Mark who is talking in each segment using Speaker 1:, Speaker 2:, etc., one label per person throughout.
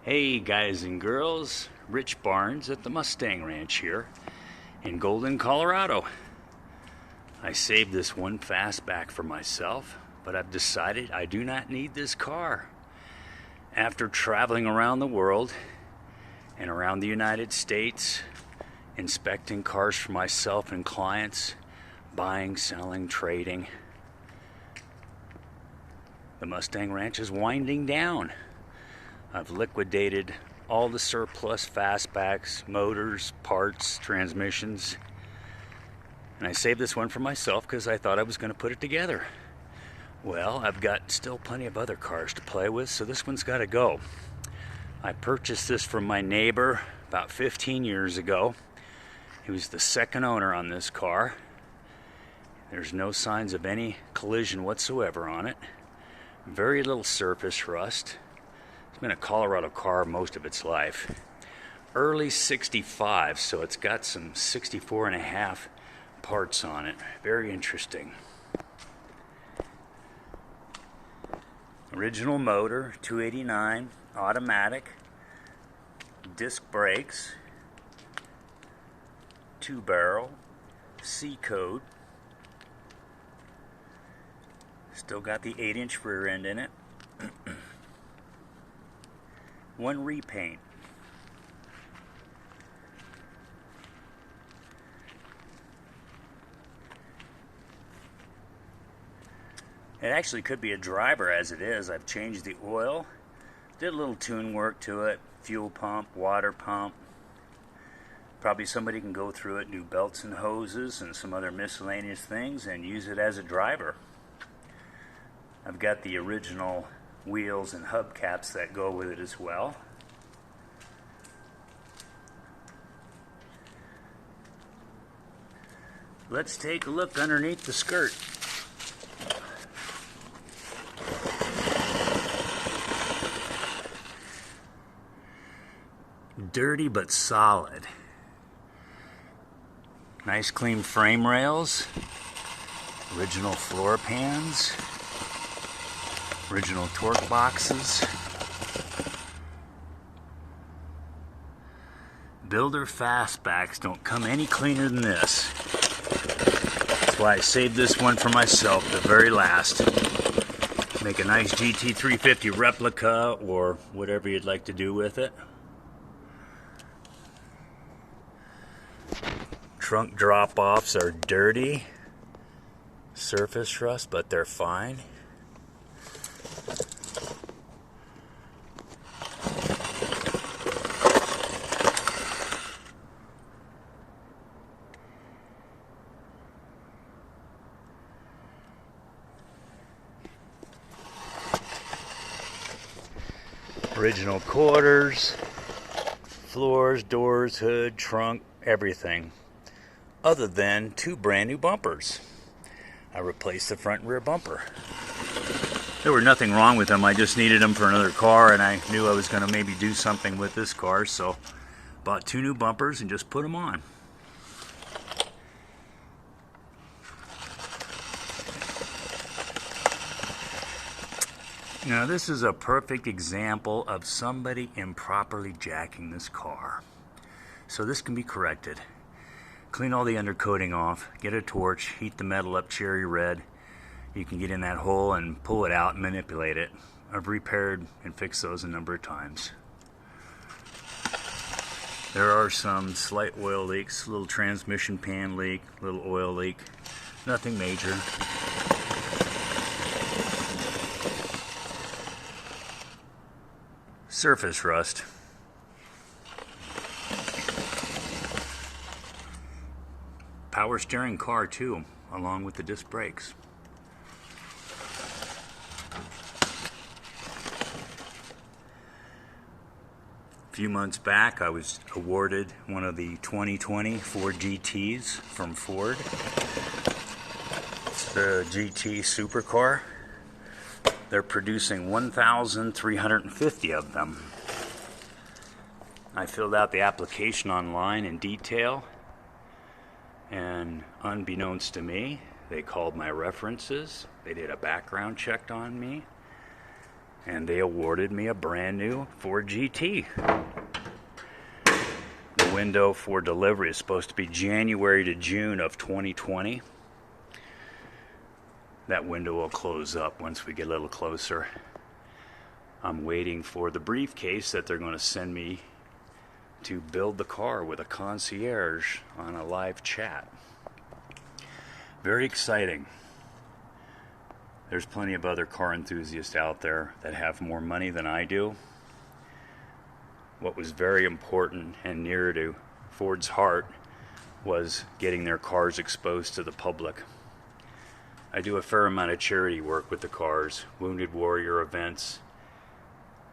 Speaker 1: Hey guys and girls, Rich Barnes at the Mustang Ranch here in Golden, Colorado. I saved this one Fastback for myself, but I've decided I do not need this car. After traveling around the world and around the United States, inspecting cars for myself and clients, buying, selling, trading, the Mustang Ranch is winding down. I've liquidated all the surplus Fastbacks, motors, parts, transmissions, and I saved this one for myself because I thought I was going to put it together. Well, I've got still plenty of other cars to play with, so this one's got to go. I purchased this from my neighbor about 15 years ago. He was the second owner on this car. There's no signs of any collision whatsoever on it. Very little surface rust. It's been a Colorado car most of its life. Early 65, so it's got some 64 and a half parts on it. Very interesting. Original motor, 289, automatic, disc brakes, 2-barrel, C code. Still got the 8-inch rear end in it. One repaint. It actually could be a driver as it is. I've changed the oil, did a little tune work to it, fuel pump, water pump. Probably somebody can go through it, do belts and hoses and some other miscellaneous things and use it as a driver. I've got the original wheels and hubcaps that go with it as well. Let's take a look underneath the skirt. Dirty but solid. Nice clean frame rails. Original floor pans. Original torque boxes. Builder Fastbacks don't come any cleaner than this. That's why I saved this one for myself, the very last. Make a nice GT350 replica or whatever you'd like to do with it. Trunk drop-offs are dirty. Surface rust, but they're fine. Original quarters, floors, doors, hood, trunk, everything. Other than 2 brand new bumpers. I replaced the front and rear bumper. There were nothing wrong with them. I just needed them for another car, and I knew I was going to maybe do something with this car, so bought 2 new bumpers and just put them on. Now this is a perfect example of somebody improperly jacking this car. So this can be corrected. Clean all the undercoating off, get a torch, heat the metal up cherry red. You can get in that hole and pull it out and manipulate it. I've repaired and fixed those a number of times. There are some slight oil leaks, a little transmission pan leak, a little oil leak. Nothing major. Surface rust. Power steering car too, along with the disc brakes. A few months back I was awarded one of the 2020 Ford GTs from Ford. It's the GT supercar. They're producing 1,350 of them. I filled out the application online in detail, and unbeknownst to me, they called my references. They did a background check on me. and they awarded me a brand new Ford GT. The window for delivery is supposed to be January to June of 2020. That window will close up once we get a little closer. I'm waiting for the briefcase that they're going to send me to build the car with a concierge on a live chat. Very exciting. There's plenty of other car enthusiasts out there that have more money than I do. What was very important and near to Ford's heart was getting their cars exposed to the public. I do a fair amount of charity work with the cars, Wounded Warrior events,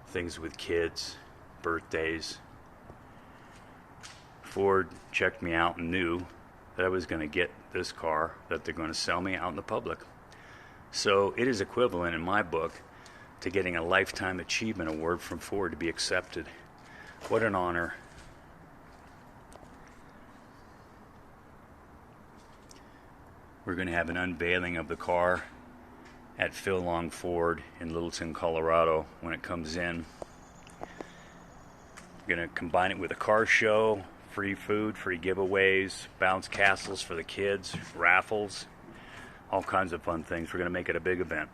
Speaker 1: things with kids, birthdays. Ford checked me out and knew that I was going to get this car that they're going to sell me out in the public. So it is equivalent in my book to getting a Lifetime Achievement Award from Ford to be accepted. What an honor. We're going to have an unveiling of the car at Phil Long Ford in Littleton, Colorado when it comes in. We're going to combine it with a car show, free food, free giveaways, bounce castles for the kids, raffles, all kinds of fun things. We're going to make it a big event.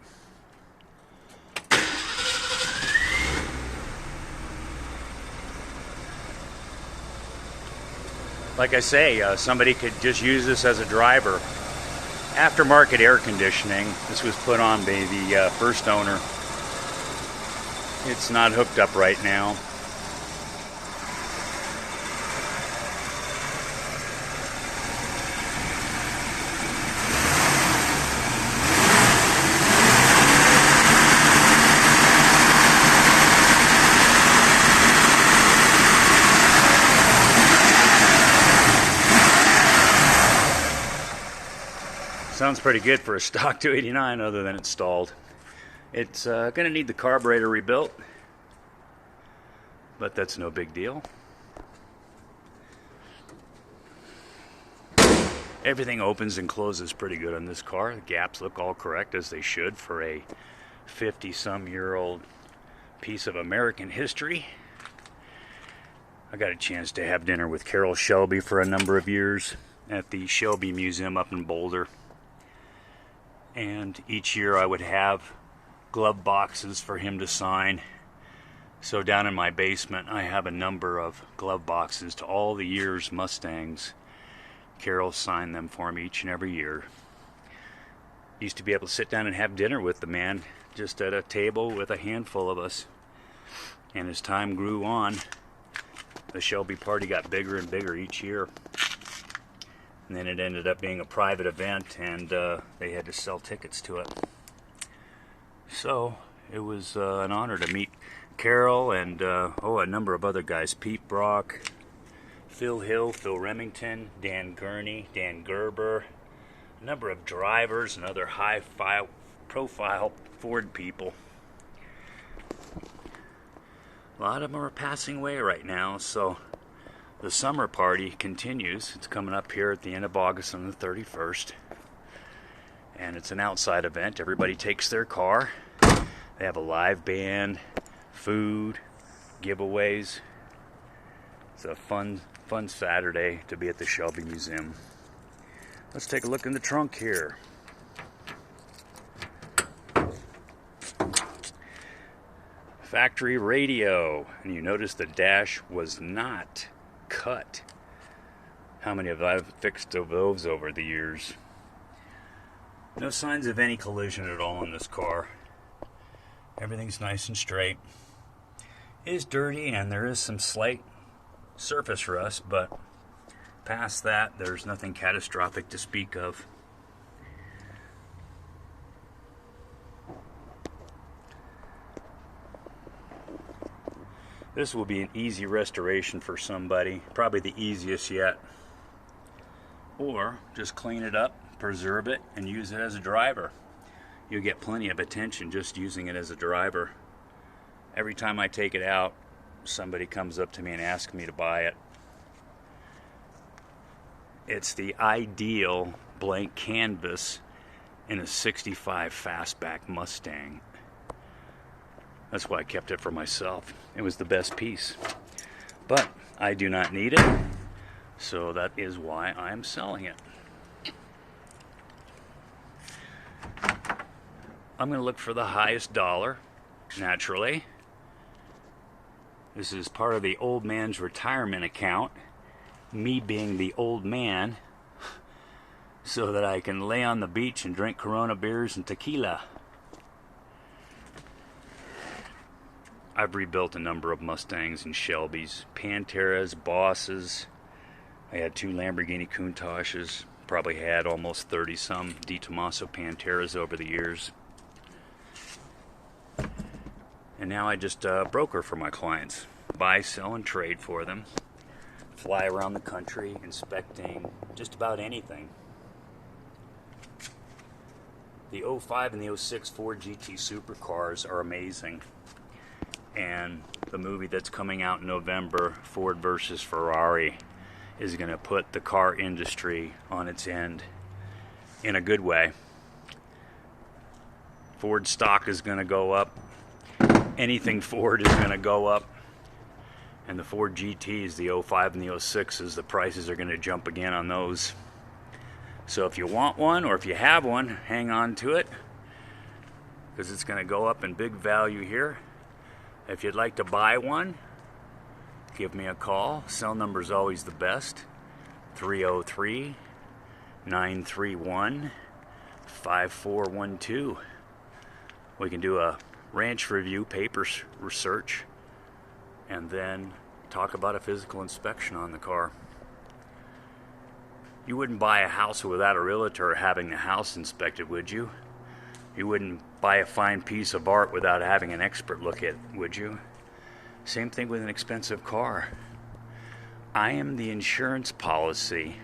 Speaker 1: Like I say, somebody could just use this as a driver. Aftermarket air conditioning. This was put on by the first owner. It's not hooked up right now. Sounds pretty good for a stock 289 other than it's stalled. It's going to need the carburetor rebuilt, but that's no big deal. Everything opens and closes pretty good on this car. The gaps look all correct, as they should for a 50-some-year-old piece of American history. I got a chance to have dinner with Carroll Shelby for a number of years at the Shelby Museum up in Boulder. And each year I would have glove boxes for him to sign. So down in my basement I have a number of glove boxes to all the year's Mustangs. Carol signed them for me each and every year. Used to be able to sit down and have dinner with the man just at a table with a handful of us. And as time grew on, the Shelby party got bigger and bigger each year. And then it ended up being a private event, and they had to sell tickets to it. So it was an honor to meet Carol and a number of other guys. Pete Brock, Phil Hill, Phil Remington, Dan Gurney, Dan Gerber, a number of drivers and other high-profile Ford people. A lot of them are passing away right now, so the summer party continues. It's coming up here at the end of August on the 31st. And it's an outside event. Everybody takes their car. They have a live band, food, giveaways. It's a fun Saturday to be at the Shelby Museum. Let's take a look in the trunk here. Factory radio. And you notice the dash was not cut. How many have I fixed of those over the years? No signs of any collision at all in this car. Everything's nice and straight. It is dirty and there is some slight surface rust, but past that there's nothing catastrophic to speak of. This will be an easy restoration for somebody, probably the easiest yet. Or just clean it up, preserve it, and use it as a driver. You'll get plenty of attention just using it as a driver. Every time I take it out, somebody comes up to me and asks me to buy it. It's the ideal blank canvas in a '65 Fastback Mustang. That's why I kept it for myself. It was the best piece. But I do not need it, so that is why I'm selling it. I'm going to look for the highest dollar, naturally. This is part of the old man's retirement account. Me being the old man, so that I can lay on the beach and drink Corona beers and tequila. I've rebuilt a number of Mustangs and Shelbys, Panteras, Bosses. I had 2 Lamborghini Countaches. Probably had almost 30 some Di Tommaso Panteras over the years. And now I just broker for my clients. Buy, sell, and trade for them. Fly around the country inspecting just about anything. The 05 and the 06 Ford GT supercars are amazing. And the movie that's coming out in November, Ford versus Ferrari, is going to put the car industry on its end in a good way. Ford stock is going to go up. Anything Ford is going to go up. And the Ford GTs, the 05 and the 06s, the prices are going to jump again on those. So if you want one, or if you have one, hang on to it, because it's going to go up in big value here. If you'd like to buy one, give me a call. Cell number is always the best. 303-931-5412. We can do a ranch review, paper research, and then talk about a physical inspection on the car. You wouldn't buy a house without a realtor having the house inspected, would you? You wouldn't buy a fine piece of art without having an expert look at it, would you? Same thing with an expensive car. I am the insurance policy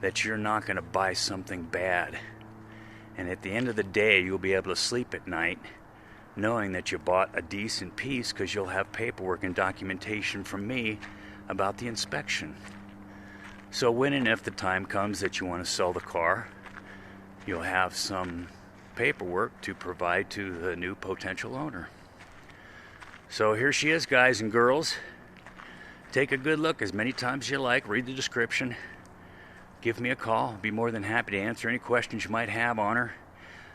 Speaker 1: that you're not going to buy something bad. And at the end of the day, you'll be able to sleep at night knowing that you bought a decent piece, because you'll have paperwork and documentation from me about the inspection. So when and if the time comes that you want to sell the car, you'll have some paperwork to provide to the new potential owner. So here she is, guys and girls. Take a good look as many times as you like. Read the description. Give me a call. I'll be more than happy to answer any questions you might have on her.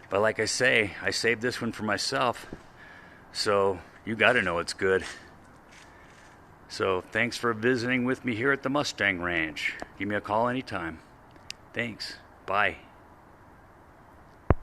Speaker 1: But like I say, I saved this one for myself, so you got to know it's good. So thanks for visiting with me here at the Mustang Ranch. Give me a call anytime. Thanks. Bye.